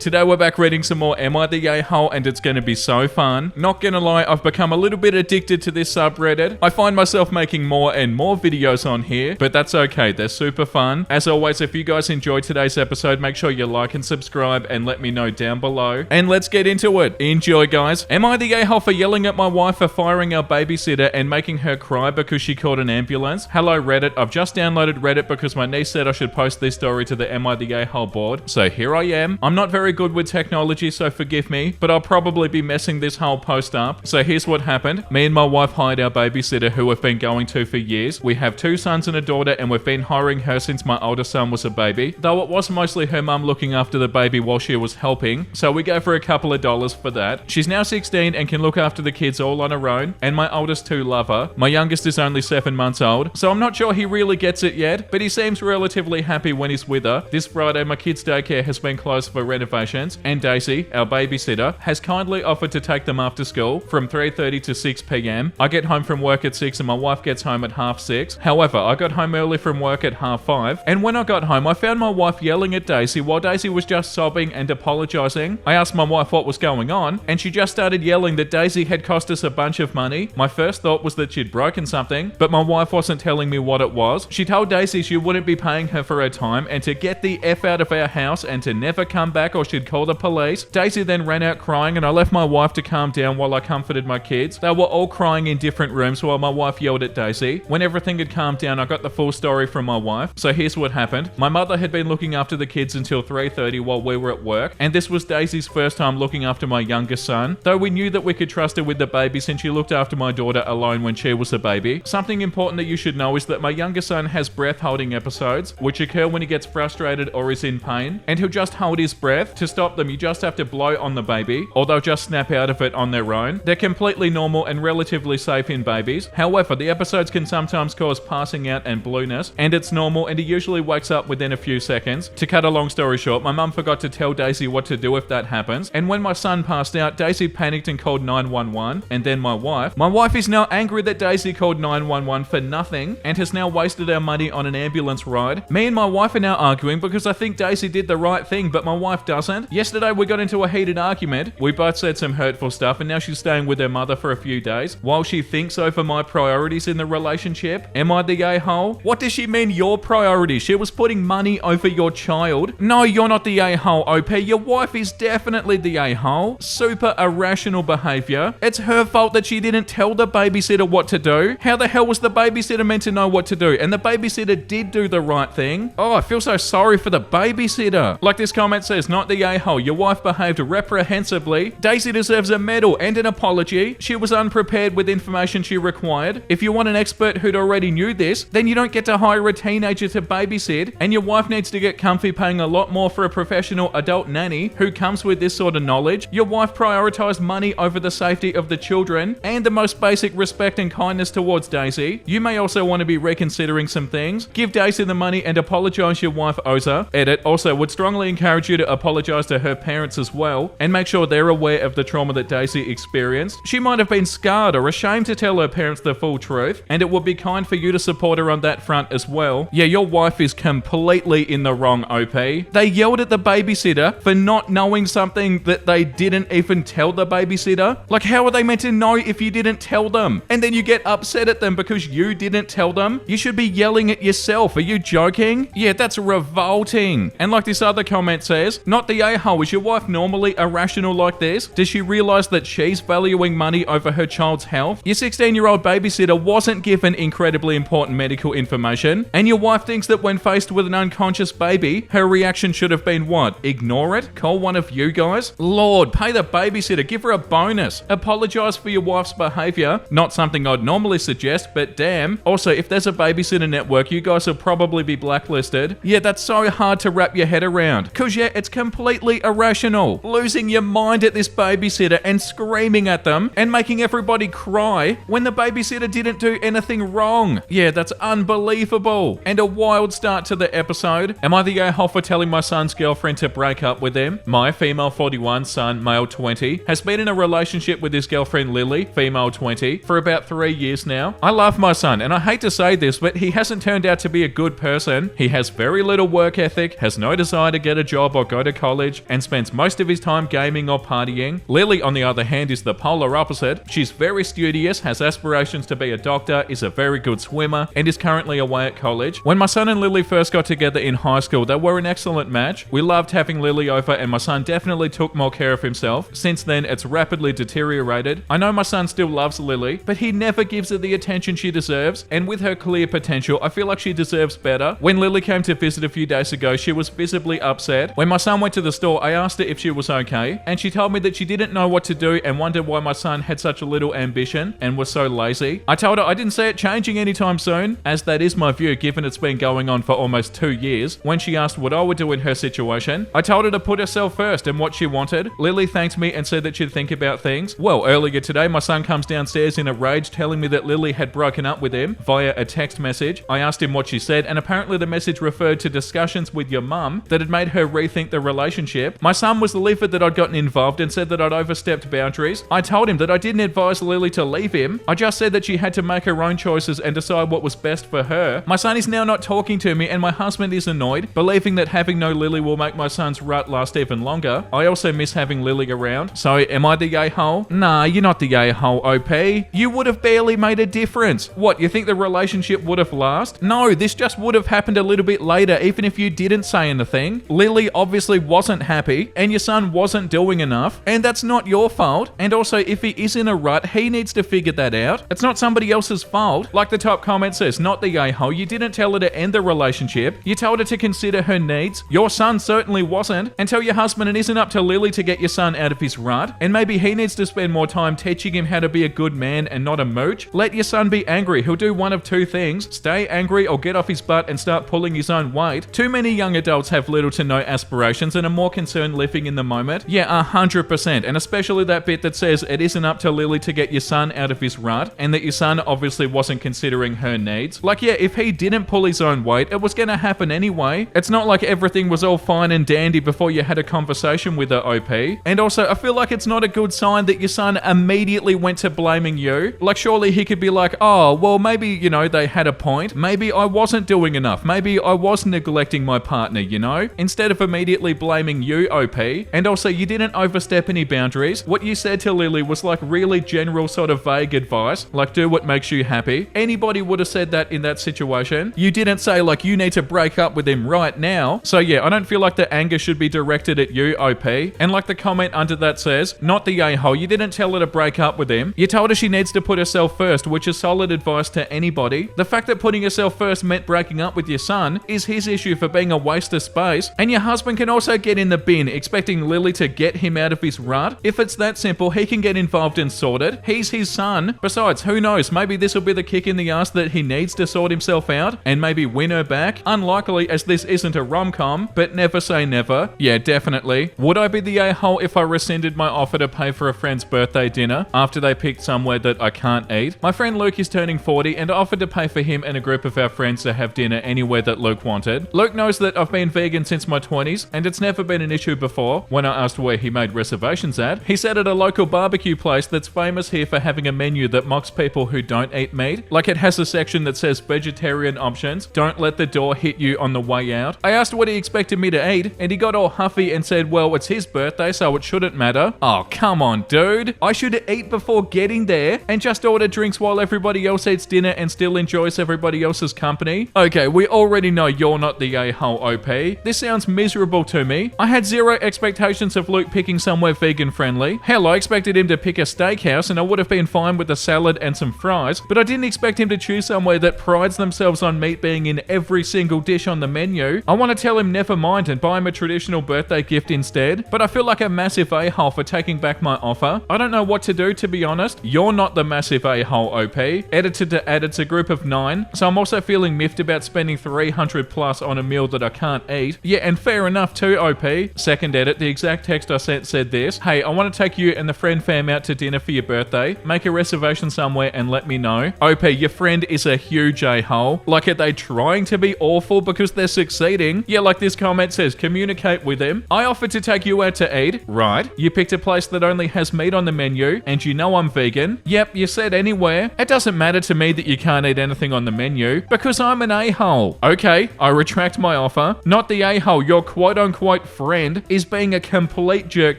Today we're back reading some more Am I the A-hole, and it's going to be so fun. Not gonna lie, I've become a little bit addicted to this subreddit. I find myself making more and more videos on here, but that's okay, they're super fun. As always, if you guys enjoyed today's episode, make sure you like and subscribe and let me know down below. And let's get into it. Enjoy, guys. Am I the a-hole for yelling at my wife for firing our babysitter and making her cry because she called an ambulance? Hello, Reddit. I've just downloaded Reddit because my niece said I should post this story to the Am I the a-hole board. So here I am. I'm not very good with technology, so forgive me, but I'll probably be messing this whole post up. So here's what happened. Me and my wife hired our babysitter, who we've been going to for years. We have 2 sons and a daughter, and we've been hiring her since my older son was a baby, though it was mostly her mum looking after the baby while she was helping, so we go for a couple of dollars for that. She's now 16 and can look after the kids all on her own, and my oldest 2 love her. My youngest is only 7 months old, so I'm not sure he really gets it yet, but he seems relatively happy when he's with her. This Friday, my kids' daycare has been closed for renovations, and Daisy, our babysitter, has kindly offered to take them after school from 3:30 to 6 p.m. I get home from work at 6 and my wife gets home at 6:30. However, I got home early from work at 5:30, and when I got home, I found my wife yelling at Daisy while Daisy was just sobbing and apologizing. I asked my wife what was going on, and she just started yelling that Daisy had cost us a bunch of money. My first thought was that she'd broken something, but my wife wasn't telling me what it was. She told Daisy she wouldn't be paying her for her time and to get the F out of our house and to never come back or she'd call the police. Daisy then ran out crying, and I left my wife to calm down while I comforted my kids. They were all crying in different rooms while my wife yelled at Daisy. When everything had calmed down, I got the full story from my wife. So here's what happened. My mother had been looking after the kids until 3:30 while we were at work, and this was Daisy's first time looking after my youngest son, though we knew that we could trust her with the baby since she looked after my daughter alone when she was a baby. Something important that you should know is that my youngest son has breath holding episodes, which occur when he gets frustrated or is in pain, and he'll just hold his breath. To stop them, you just have to blow on the baby, or they'll just snap out of it on their own. They're completely normal and relatively safe in babies. However, the episodes can sometimes cause passing out and blueness, and it's normal, and he usually wakes up within a few seconds. To cut a long story short, my mum forgot to tell Daisy what to do if that happens, and when my son passed out, Daisy panicked and called 911, and then my wife is now angry that Daisy called 911 for nothing and has now wasted our money on an ambulance ride. Me and my wife are now arguing because I think Daisy did the right thing, but my wife doesn't. Yesterday we got into a heated argument. We both said some hurtful stuff, and now she's staying with her mother for a few days while she thinks over my priorities in the relationship. Am I the a-hole? What does she mean your priorities? She was putting money over your child. No, you're not the a-hole, OP. Your wife is definitely the a-hole. Super irrational behavior. It's her fault that she didn't tell the babysitter what to do. How the hell was the babysitter meant to know what to do? And the babysitter did do the right thing. Oh, I feel so sorry for the babysitter. Like this comment says, not the a-hole. Your wife behaved reprehensibly. Daisy deserves a medal and an apology. She was unprepared with information she required. If you want an expert who'd already knew this, then you don't get to hire a teenager to babysit, and your wife needs to get comfy paying a lot more for a professional adult nanny who comes with this sort of knowledge. Your wife prioritized money over the safety of the children and the most basic respect and kindness towards Daisy. You may also want to be reconsidering some things. Give Daisy the money and apologize your wife owes her. Edit. Also, would strongly encourage you to apologize to her parents as well and make sure they're aware of the trauma that Daisy experienced. She might have been scarred or ashamed to tell her parents the full truth, and it would be kind for you to support her on that front as well. Yeah, your wife is completely in the wrong, OP. They yelled at the babysitter for not knowing something that they didn't even tell the babysitter. Like, how are they meant to know if you didn't tell them? And then you get upset at them because you didn't tell them? You should be yelling at yourself. Are you joking? Yeah, that's revolting. And like this other comment says, not the a-hole. Is your wife normally irrational like this? Does she realize that she's valuing money over her child's health? Your 16-year-old babysitter wasn't given incredibly important medical information, and your wife thinks that when faced with an unconscious baby, her reaction should have been what? Ignore it? Call one of you guys? Lord, pay the babysitter. Give her a bonus. Apologize for your wife's behavior. Not something I'd normally suggest, but damn. Also, if there's a babysitter network, you guys will probably be blacklisted. Yeah, that's so hard to wrap your head around. Cause yeah, it's completely irrational. Losing your mind at this babysitter and screaming at them and making everybody cry when the babysitter didn't do anything wrong. Yeah, that's unbelievable. And a wild start to the episode. Am I the a-hole for telling my son's girlfriend to break up with him? My female 41, son, male 20, has been in a relationship with his girlfriend Lily, female 20, for about 3 years now. I love my son, and I hate to say this, but he hasn't turned out to be a good person. He has very little work ethic, has no desire to get a job or go to college, college and spends most of his time gaming or partying. Lily, on the other hand, is the polar opposite. She's very studious, has aspirations to be a doctor, is a very good swimmer, and is currently away at college. When my son and Lily first got together in high school, they were an excellent match. We loved having Lily over, and my son definitely took more care of himself. Since then, it's rapidly deteriorated. I know my son still loves Lily, but he never gives her the attention she deserves, and with her clear potential, I feel like she deserves better. When Lily came to visit a few days ago, she was visibly upset. When my son went to the store, I asked her if she was okay, and she told me that she didn't know what to do and wondered why my son had such a little ambition and was so lazy. I told her I didn't see it changing anytime soon, as that is my view given it's been going on for almost 2 years. When she asked what I would do in her situation, I told her to put herself first and what she wanted. Lily thanked me and said that she'd think about things. Well, earlier today, my son comes downstairs in a rage telling me that Lily had broken up with him via a text message. I asked him what she said, and apparently the message referred to discussions with your mum that had made her rethink the relationship. My son was livid that I'd gotten involved and said that I'd overstepped boundaries. I told him that I didn't advise Lily to leave him. I just said that she had to make her own choices and decide what was best for her. My son is now not talking to me, and my husband is annoyed, believing that having no Lily will make my son's rut last even longer. I also miss having Lily around. So, am I the a-hole? Nah, you're not the a-hole, OP. You would have barely made a difference. What, you think the relationship would have lasted? No, this just would have happened a little bit later, even if you didn't say anything. Lily obviously wasn't happy, and your son wasn't doing enough, and that's not your fault. And also, if he is in a rut, he needs to figure that out. It's not somebody else's fault. Like the top comment says, not the a-hole. You didn't tell her to end the relationship. You told her to consider her needs. Your son certainly wasn't. And tell your husband it isn't up to Lily to get your son out of his rut. And maybe he needs to spend more time teaching him how to be a good man and not a mooch. Let your son be angry. He'll do one of two things. Stay angry or get off his butt and start pulling his own weight. Too many young adults have little to no aspirations and are more concerned living in the moment. Yeah, 100%. And especially that bit that says it isn't up to Lily to get your son out of his rut and that your son obviously wasn't considering her needs. Like, yeah, if he didn't pull his own weight, it was going to happen anyway. It's not like everything was all fine and dandy before you had a conversation with her, OP. And also, I feel like it's not a good sign that your son immediately went to blaming you. Like, surely he could be like, oh, well, maybe, you know, they had a point. Maybe I wasn't doing enough. Maybe I was neglecting my partner, you know? Instead of immediately blaming you, OP. And also, you didn't overstep any boundaries. What you said to Lily was like really general sort of vague advice, like do what makes you happy. Anybody would have said that in that situation. You didn't say like you need to break up with him right now. So yeah, I don't feel like the anger should be directed at you, OP. And like the comment under that says, not the a-hole, you didn't tell her to break up with him. You told her she needs to put herself first, which is solid advice to anybody. The fact that putting yourself first meant breaking up with your son is his issue for being a waste of space. And your husband can also get in the bin expecting Lily to get him out of his rut. If it's that simple, he can get involved and sort it. He's his son. Besides, who knows, maybe this will be the kick in the ass that he needs to sort himself out and maybe win her back. Unlikely, as this isn't a rom-com, but never say never. Yeah, definitely. Would I be the a-hole if I rescinded my offer to pay for a friend's birthday dinner after they picked somewhere that I can't eat? My friend Luke is turning 40 and I offered to pay for him and a group of our friends to have dinner anywhere that Luke wanted. Luke knows that I've been vegan since my 20s and it's never been an issue before. When I asked where he made reservations at, he said at a local barbecue place that's famous here for having a menu that mocks people who don't eat meat. Like it has a section that says vegetarian options, don't let the door hit you on the way out. I asked what he expected me to eat and he got all huffy and said, well, it's his birthday so it shouldn't matter. Oh, come on, dude. I should eat before getting there and just order drinks while everybody else eats dinner and still enjoys everybody else's company. Okay, we already know you're not the a-hole, OP. This sounds miserable to me. I had zero expectations of Luke picking somewhere vegan friendly. Hell, I expected him to pick a steakhouse and I would have been fine with a salad and some fries, but I didn't expect him to choose somewhere that prides themselves on meat being in every single dish on the menu. I want to tell him never mind and buy him a traditional birthday gift instead, but I feel like a massive a-hole for taking back my offer. I don't know what to do, to be honest. You're not the massive a-hole, OP. Edited to add, it's a group of 9, so I'm also feeling miffed about spending 300 plus on a meal that I can't eat. Yeah, and fair enough too, OP. Second edit, the exact text I sent said this: hey, I want to take you and the friend fam out to dinner for your birthday. Make a reservation somewhere and let me know. OP, your friend is a huge a-hole. Like, are they trying to be awful because they're succeeding? Yeah, like this comment says, communicate with him. I offered to take you out to eat. Right. You picked a place that only has meat on the menu and you know I'm vegan. Yep, you said anywhere. It doesn't matter to me that you can't eat anything on the menu because I'm an a-hole. Okay, I retract my offer. Not the a-hole, you're quote-unquote quote friend is being a complete jerk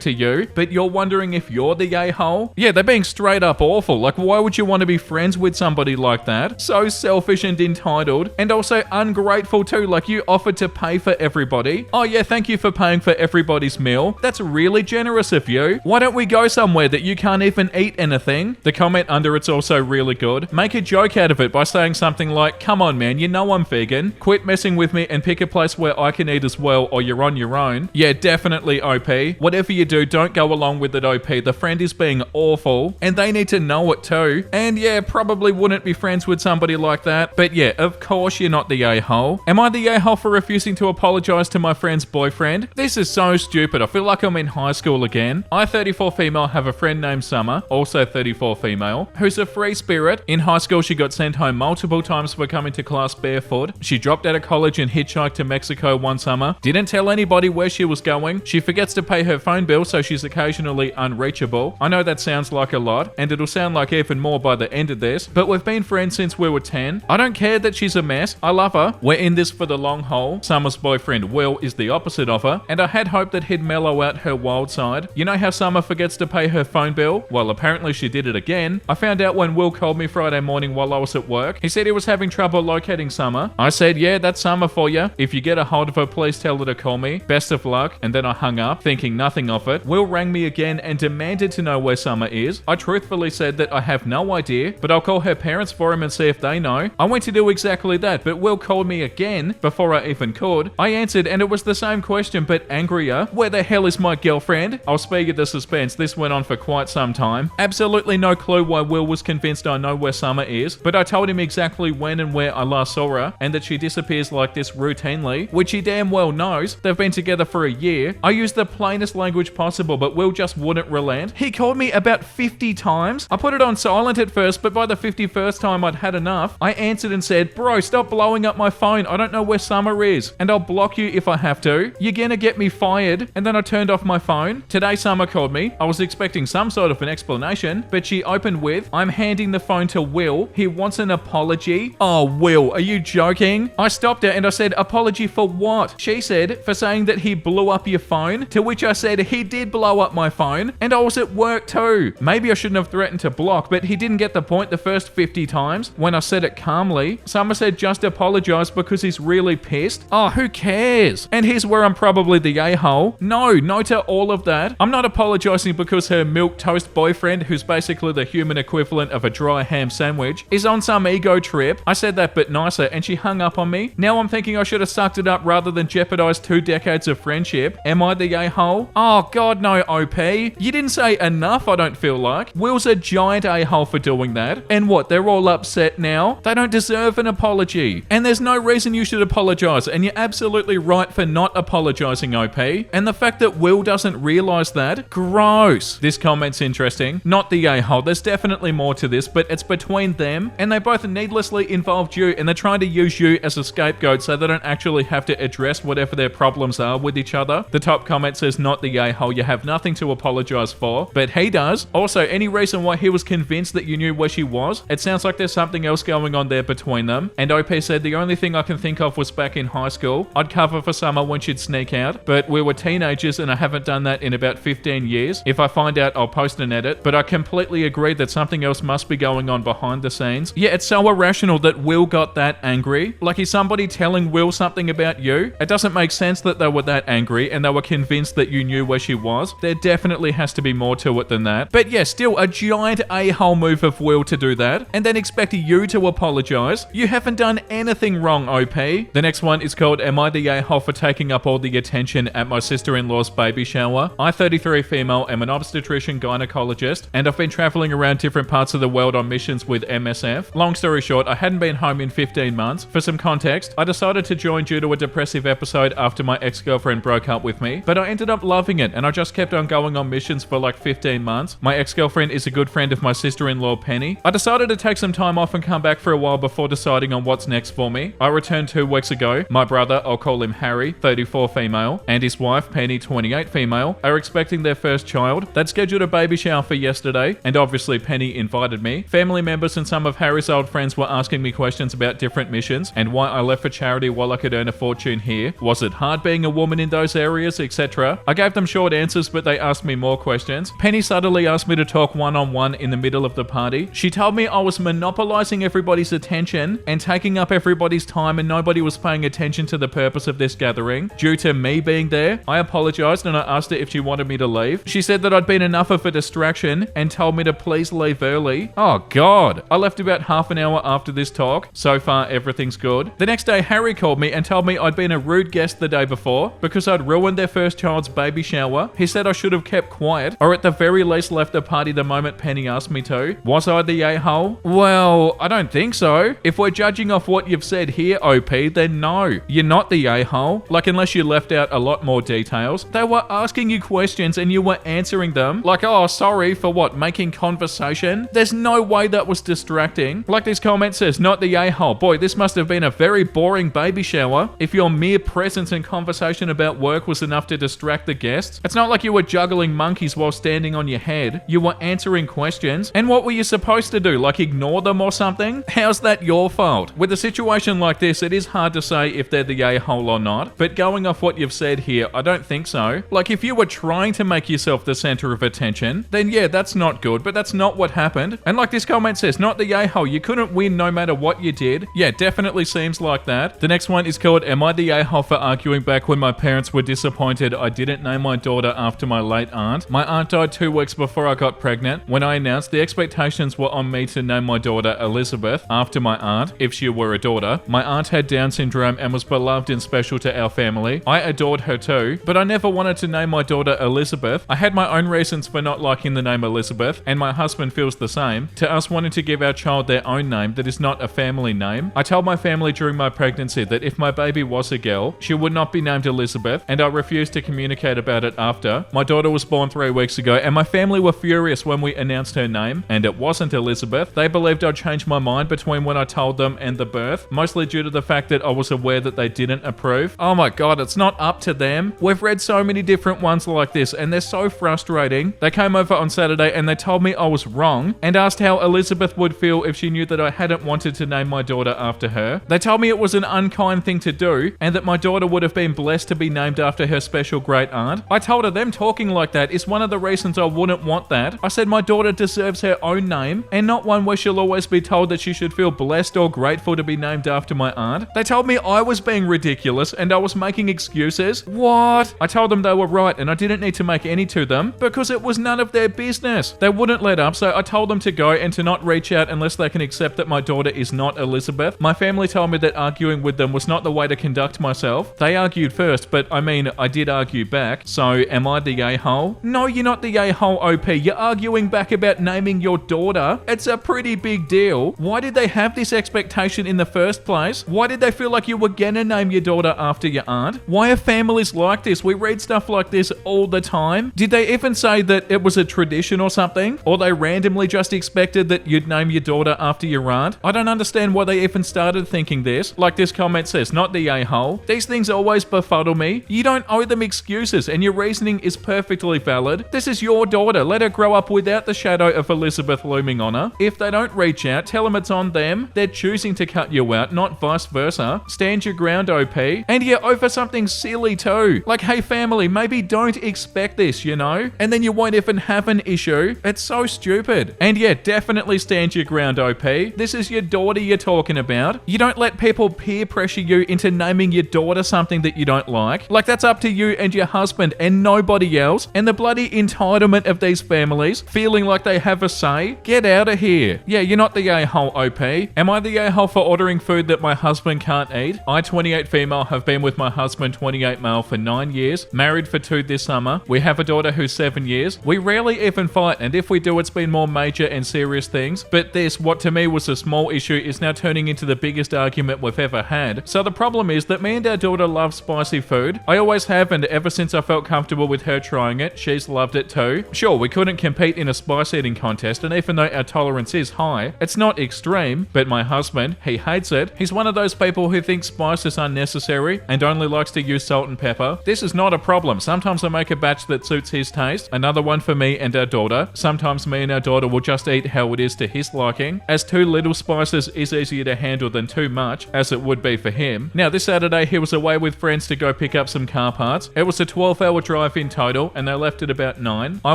to you, but you're wondering if you're the a-hole? Yeah, they're being straight up awful. Like, why would you want to be friends with somebody like that? So selfish and entitled, and also ungrateful too. Like, you offered to pay for everybody. Oh yeah, thank you for paying for everybody's meal. That's really generous of you. Why don't we go somewhere that you can't even eat anything? The comment under it's also really good. Make a joke out of it by saying something like, come on man, you know I'm vegan. Quit messing with me and pick a place where I can eat as well, or you're on your own. Yeah, definitely OP. Whatever you do, don't go along with it OP. The friend is being awful, and they need to know it too. And yeah, probably wouldn't be friends with somebody like that. But yeah, of course you're not the a-hole. Am I the a-hole for refusing to apologize to my friend's boyfriend? This is so stupid. I feel like I'm in high school again. I, 34 female, have a friend named Summer, also 34 female, who's a free spirit. In high school, she got sent home multiple times for coming to class barefoot. She dropped out of college and hitchhiked to Mexico one summer. Didn't tell anybody where she was going. She forgets to pay her phone bill, so she's occasionally unreachable. I know that sounds like a lot, and it'll sound like even more by the end of this, but we've been friends since we were 10. I don't care that she's a mess. I love her. We're in this for the long haul. Summer's boyfriend, Will, is the opposite of her, and I had hoped that he'd mellow out her wild side. You know how Summer forgets to pay her phone bill? Well, apparently she did it again. I found out when Will called me Friday morning while I was at work. He said he was having trouble locating Summer. I said, yeah, that's Summer for you. If you get a hold of her, please tell her to call me. Best of luck. And then I hung up, thinking nothing of it. Will rang me again and demanded to know where Summer is. I truthfully said that I have no idea, but I'll call her parents for him and see if they know. I went to do exactly that, but Will called me again before I even could. I answered and it was the same question, but angrier. Where the hell is my girlfriend? I'll spare you the suspense. This went on for quite some time. Absolutely no clue why Will was convinced I know where Summer is, but I told him exactly when and where I last saw her, and that she disappears like this routinely, which he damn well knows. They've been together for a year. I used the plainest language possible, but Will just wouldn't relent. He called me about 50 times. I put it on silent at first, but by the 51st time I'd had enough. I answered and said, bro, stop blowing up my phone. I don't know where Summer is, and I'll block you if I have to. You're gonna get me fired. And then I turned off my phone. Today Summer called me. I was expecting some sort of an explanation, but she opened with, I'm handing the phone to Will. He wants an apology. Oh, Will, are you joking? I stopped her and I said, apology for what? She said, for saying that he blew up your phone, to which I said, he did blow up my phone, and I was at work too. Maybe I shouldn't have threatened to block, but he didn't get the point the first 50 times when I said it calmly. Summer said just apologize because he's really pissed. Oh, who cares? And here's where I'm probably the a-hole. No to all of that. I'm not apologizing because her milquetoast boyfriend, who's basically the human equivalent of a dry ham sandwich, is on some ego trip. I said that but nicer, and she hung up on me. Now I'm thinking I should have sucked it up rather than jeopardize 2 decades of friendship. Am I the a-hole? Oh god no, OP. You didn't say enough, I don't feel like. Will's a giant a-hole for doing that. And what, they're all upset now? They don't deserve an apology. And there's no reason you should apologize, and you're absolutely right for not apologizing, OP. And the fact that Will doesn't realize that? Gross. This comment's interesting. Not the a-hole. There's definitely more to this, but it's between them, and they both needlessly involved you, and they're trying to use you as a scapegoat so they don't actually have to address whatever their problems are with each other. The top comment says, not the a-hole. You have nothing to apologize for, but he does. Also, any reason why he was convinced that you knew where she was? It sounds like there's something else going on there between them. And OP said, the only thing I can think of was back in high school. I'd cover for Summer when she'd sneak out, but we were teenagers and I haven't done that in about 15 years. If I find out, I'll post an edit, but I completely agree that something else must be going on behind the scenes. Yeah, it's so irrational that Will got that angry. Like, is somebody telling Will something about you? It doesn't make sense that they were that angry and they were convinced that you knew where she was. There definitely has to be more to it than that. But yeah, still a giant a-hole move of Will to do that and then expect you to apologize. You haven't done anything wrong, OP. The next one is called, am I the a-hole for taking up all the attention at my sister-in-law's baby shower? I, 33 female, am an obstetrician gynecologist, and I've been traveling around different parts of the world on missions with MSF. Long story short, I hadn't been home in 15 months. For some context, I decided to join due to a depressive episode after my ex-girlfriend broke up with me, but I ended up loving it, and I just kept on going on missions for like 15 months. My ex-girlfriend is a good friend of my sister-in-law, Penny. I decided to take some time off and come back for a while before deciding on what's next for me. I returned 2 weeks ago. My brother, I'll call him Harry, 34 female, and his wife, Penny, 28 female, are expecting their first child. They'd scheduled a baby shower for yesterday, and obviously Penny invited me. Family members and some of Harry's old friends were asking me questions about different missions and why I left for charity while I could earn a fortune here. Was it hard being a woman woman in those areas, etc. I gave them short answers, but they asked me more questions. Penny subtly asked me to talk one-on-one in the middle of the party. She told me I was monopolizing everybody's attention and taking up everybody's time, and nobody was paying attention to the purpose of this gathering due to me being there. I apologized and I asked her if she wanted me to leave. She said that I'd been enough of a distraction and told me to please leave early. Oh God. I left about half an hour after this talk. So far, everything's good. The next day, Harry called me and told me I'd been a rude guest the day before because I'd ruined their first child's baby shower. He said I should have kept quiet or at the very least left the party the moment Penny asked me to. Was I the a-hole? Well, I don't think so. If we're judging off what you've said here, OP, then no. You're not the a-hole. Like, unless you left out a lot more details. They were asking you questions and you were answering them. Like, oh, sorry for what? Making conversation? There's no way that was distracting. Like this comment says, not the a-hole. Boy, this must have been a very boring baby shower. If your mere presence and conversation about work was enough to distract the guests. It's not like you were juggling monkeys while standing on your head. You were answering questions. And what were you supposed to do? Like ignore them or something? How's that your fault? With a situation like this, it is hard to say if they're the a-hole or not. But going off what you've said here, I don't think so. Like if you were trying to make yourself the center of attention, then yeah, that's not good, but that's not what happened. And like this comment says, not the a-hole, you couldn't win no matter what you did. Yeah, definitely seems like that. The next one is called, am I the a-hole for arguing back when my parents were disappointed I didn't name my daughter after my late aunt? My aunt died 2 weeks before I got pregnant. When I announced, the expectations were on me to name my daughter Elizabeth after my aunt, if she were a daughter. My aunt had Down syndrome and was beloved and special to our family. I adored her too, but I never wanted to name my daughter Elizabeth. I had my own reasons for not liking the name Elizabeth, and my husband feels the same, to us wanting to give our child their own name that is not a family name. I told my family during my pregnancy that if my baby was a girl, she would not be named Elizabeth, and I refused to communicate about it after. My daughter was born 3 weeks ago, and my family were furious when we announced her name, and it wasn't Elizabeth. They believed I'd changed my mind between when I told them and the birth, mostly due to the fact that I was aware that they didn't approve. Oh my God, it's not up to them. We've read so many different ones like this, and they're so frustrating. They came over on Saturday and they told me I was wrong and asked how Elizabeth would feel if she knew that I hadn't wanted to name my daughter after her. They told me it was an unkind thing to do and that my daughter would have been blessed to be named after her special great aunt. I told her them talking like that is one of the reasons I wouldn't want that. I said my daughter deserves her own name and not one where she'll always be told that she should feel blessed or grateful to be named after my aunt. They told me I was being ridiculous and I was making excuses. What? I told them they were right and I didn't need to make any to them because it was none of their business. They wouldn't let up, so I told them to go and to not reach out unless they can accept that my daughter is not Elizabeth. My family told me that arguing with them was not the way to conduct myself. They argued first, but I mean, I did argue back. So am I the a-hole? No, you're not the a-hole, OP. You're arguing back about naming your daughter. It's a pretty big deal. Why did they have this expectation in the first place? Why did they feel like you were gonna name your daughter after your aunt? Why are families like this? We read stuff like this all the time. Did they even say that it was a tradition or something? Or they randomly just expected that you'd name your daughter after your aunt? I don't understand why they even started thinking this. Like this comment says, not the a-hole. These things always befuddle me. You don't owe them excuses and your reasoning is perfectly valid. This is your daughter. Let her grow up without the shadow of Elizabeth looming on her. If they don't reach out, tell them it's on them. They're choosing to cut you out, not vice versa. Stand your ground, OP. And yeah, over something silly too. Like, hey family, maybe don't expect this, you know? And then you won't even have an issue. It's so stupid. And yeah, definitely stand your ground, OP. This is your daughter you're talking about. You don't let people peer pressure you into naming your daughter something that you don't like. Like, that's up to you and your husband and nobody else. And the bloody entitlement of these families feeling like they have a say. Get out of here. Yeah, you're not the a-hole, OP. Am I the a-hole for ordering food that my husband can't eat? I, 28 female, have been with my husband, 28 male, for 9 years. Married for 2 this summer. We have a daughter who's 7 years. We rarely even fight, and if we do, it's been more major and serious things. But this, what to me was a small issue, is now turning into the biggest argument we've ever had. So the problem is that me and our daughter love spicy food. I always have, and ever since I felt comfortable with her trying it, she's loved it too. Sure, we couldn't compete in a spice eating contest, and even though our tolerance is high, it's not extreme. But my husband, he hates it. He's one of those people who thinks spice is unnecessary and only likes to use salt and pepper. This is not a problem. Sometimes I make a batch that suits his taste, another one for me and our daughter. Sometimes me and our daughter will just eat how it is to his liking, as too little spices is easier to handle than too much, as it would be for him. Now, this Saturday he was away with friends to go pick up some car parts. It was a 12-hour drive in total, and they left at about 9. I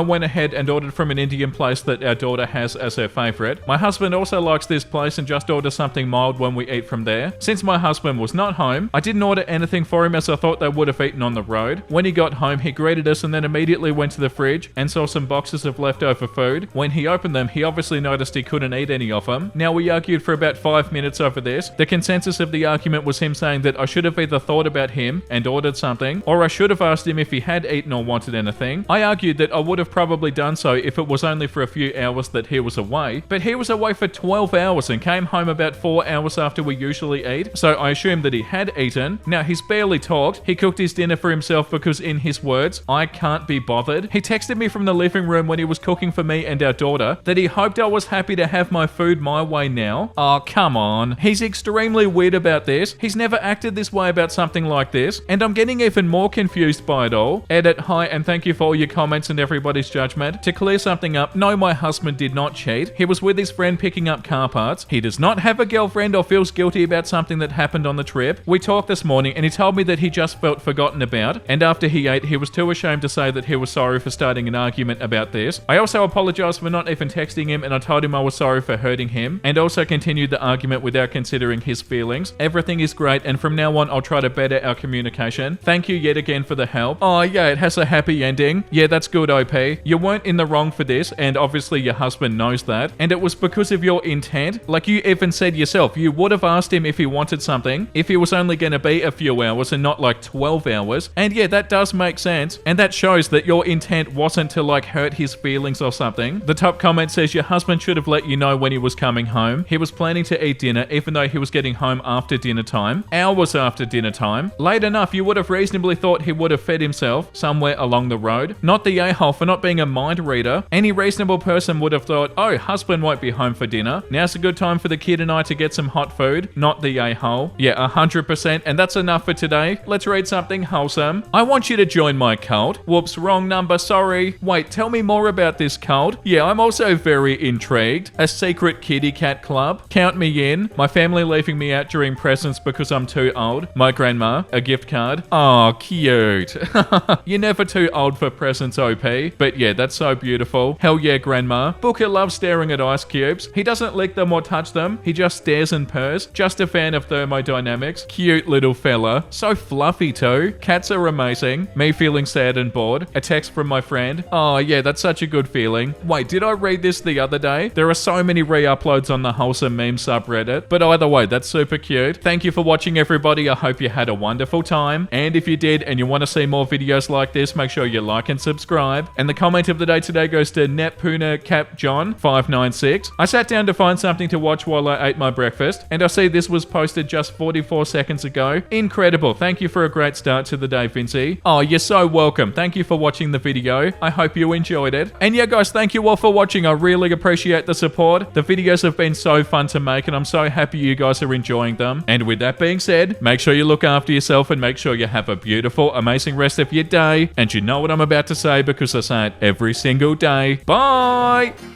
went ahead and ordered from an Indian place that our daughter has as her favorite. My husband also likes this place and just orders something mild when we eat from there. Since my husband was not home, I didn't order anything for him as I thought they would have eaten on the road. When he got home, he greeted us and then immediately went to the fridge and saw some boxes of leftover food. When he opened them, he obviously noticed he couldn't eat any of them. Now, we argued for about 5 minutes over this. The consensus of the argument was him saying that I should have either thought about him and ordered something, or I should have asked him if he had eaten or wanted anything. I argued that I would have probably done so if it was only for a few hours that he was away, but he was away for 12 hours and came home about 4 hours after we usually eat, so I assumed that he had eaten. Now, he's barely talked. He cooked his dinner for himself because, in his words, I can't be bothered. He texted me from the living room when he was cooking for me and our daughter that he hoped I was happy to have my food my way now. Oh, come on. He's extremely weird about this. He's never acted this way about something like this, and I'm getting even more confused by it all. Edit, hi, and thank you for all your comments and everybody's judgment. To clear something up, no, my husband did not cheat. He was with his friend picking up car parts. He does not have a girlfriend or feels guilty about something that happened on the trip. We talked this morning and he told me that he just felt forgotten about, and after he ate, he was too ashamed to say that he was sorry for starting an argument about this. I also apologized for not even texting him, and I told him I was sorry for hurting him, and also continued the argument without considering his feelings. Everything is great, and from now on I'll try to better our communication. Thank you yet again for the help. Oh yeah, it has a happy ending. Yeah, that's good, OP. You weren't in the wrong for this, and obviously your husband knows that, and it was because of your intent. Like you even said yourself, you would have asked him if he wanted something, if he was only going to be a few hours and not like 12 hours. And yeah, that does make sense, and that shows that your intent wasn't to like hurt his feelings or something. The top comment says your husband should have let you know when he was coming home. He was planning to eat dinner even though he was getting home after dinner time, hours after dinner time. Late enough, you would have reasonably thought he would have fed himself somewhere along the road. Not the a-hole for not being a mind reader. Any reasonable person would have thought, oh, husband won't be home for dinner. Now's a good time for the kid and I to get some hot food. Not the a-hole. Yeah, 100%. And that's enough for today. Let's read something wholesome. I want you to join my cult. Whoops, wrong number, sorry. Wait, tell me more about this cult. Yeah, I'm also very intrigued. A secret kitty cat club. Count me in. My family leaving me out during presents because I'm too old. My grandma. A gift card. Oh, cute. You're never too old for presents, OP. But yeah, that's so beautiful. Hell yeah, grandma. Booker loves staring at ice cubes. He doesn't lick them or touch them. He just stares and purrs. Just a fan of thermodynamics. Cute little fella. So fluffy too. Cats are amazing. Me feeling sad and bored. A text from my friend. Oh yeah, that's such a good feeling. Wait, did I read this the other day? There are so many re-uploads on the Wholesome Memes subreddit. But either way, that's super cute. Thank you for watching, everybody. I hope you had a wonderful time. And if you did and you want to see more videos like this, make sure you like and subscribe. And the comment of the day today goes to Netpuna Cap John 596. I sat down to find something to watch while I ate my breakfast, and I see this was posted just 44 seconds ago. Incredible. Thank you for a great start to the day, Vincey. Oh, you're so welcome. Thank you for watching the video. I hope you enjoyed it. And yeah, guys, thank you all for watching. I really appreciate the support. The videos have been so fun to make, and I'm so happy you guys are enjoying them. And with that being said, make sure you look after yourself and make sure you have a beautiful, amazing rest of your day. And you know what I'm about to say because I say it every single day. Bye!